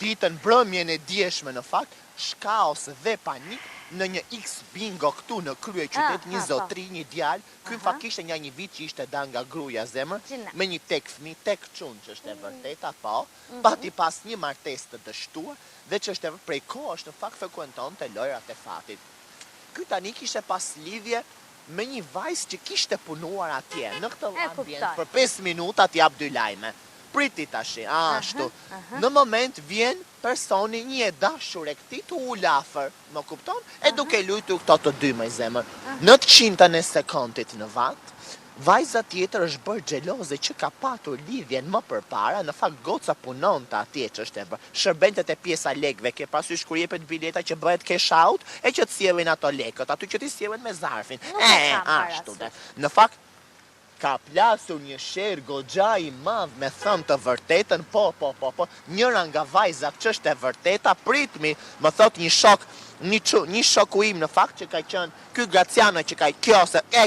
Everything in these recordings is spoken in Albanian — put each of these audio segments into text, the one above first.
ditën mbrëmjen e djeshme në fakt, shkaos dhe panik në një X bingo këtu në krye qytet, një zotri, një djalë, ky fakt kishte një vit që ishte dal nga gruaja zemër, me një tek fëmijë, tek çun që është e vërteta, po, pati pas një martesë të dështuar dhe që është prej kohësh në fakt frekuentonte lojrat e fatit. Ky tani kishte pas lidhje me një vajzë që kishte punuar atje, në këtë ambient, për 5 minuta t'jap 2 lajme. Priti tash, ashtu. Në moment vjen personi një e dashur e këtij të ulafër, më kupton? E duke luajtur këto të dy me zemër. Në të qintën e sekondit në vat, vajza tjetër është bërë xheloze që ka patur lidhjen më përpara, në fakt goca punonte atje që është e bërë. Shërbente te pjesa lekëve, ke parasysh kur jepet bileta që bëhet cash out, e që të sjellin ato lekët, aty që ti sjellen me zarfin. Ashtu. Në fakt ka plasur një sher goxha i madh me thënë të vërtetën, po, njëra nga vajzat që është e vërteta, pritmi, më thot një shok, një shoku im në fakt që ka qenë ky Graciano që ka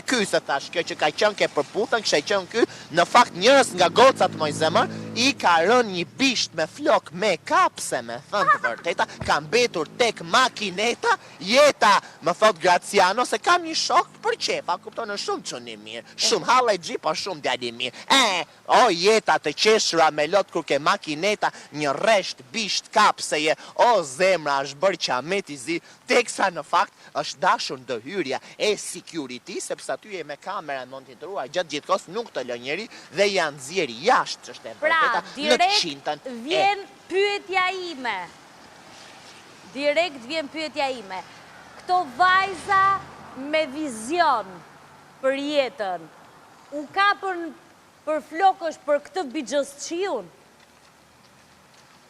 ky se thash, kjo që ka qenë ke përputën, kishte qenë ky, në fakt njërës nga gocat moj zemër, i ka rënë një bisht me flok me kapse, me thënë të vërteta, ka mbetur tek makineta, jeta, më thot Graciano, se kam një shok për qefa, kupton, në shumë çuni mirë, shumë hallë xhi, po shumë djali mirë. O jeta të qeshura me lot kur ke makineta, një rresht bisht kapseje, o zemra është bërë qamet i zi, teksa në fakt është dashur ndërhyrja e security, sepse aty e me kamera monitoruar gjatë gjithë kohës nuk të lë njeri dhe janë nxjerrë jashtë ç'është e vërteta në të qintën. Vjen pyetja ime. Direkt vjen pyetja ime. Këto vajza me vizion për jetën, u kapën për flokësh për këtë bixhosçiun?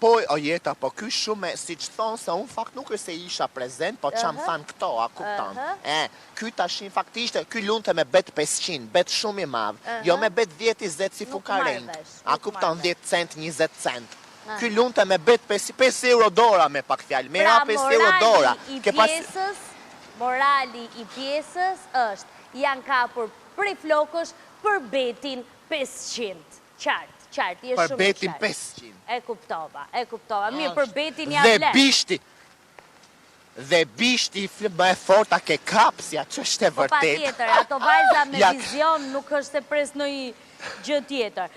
Po, o jeta, po ky shumë, si që thonë, se unë fakt nuk e se isha prezent, po që më thanë këto, a kupton. Ky tashin faktisht, ky lunte me bet 500, bet shumë i madhë, jo me bet 10-20 si fukarend, a kupton 10 cent, 20 cent. Ky lunte me bet 5 euro dora me pak fjallë, me ra 5 euro dora. Morali i pjesës është, janë kapur prej flokësh për betin 500, qartë. Për betin 500. E kuptova. Mirë, për betin ja vlen. Dhe bishti më e forta ke kapsja, që është e vërtet. Pa tjetër, ato vajza me vizion nuk është se pres në i gjë tjetër.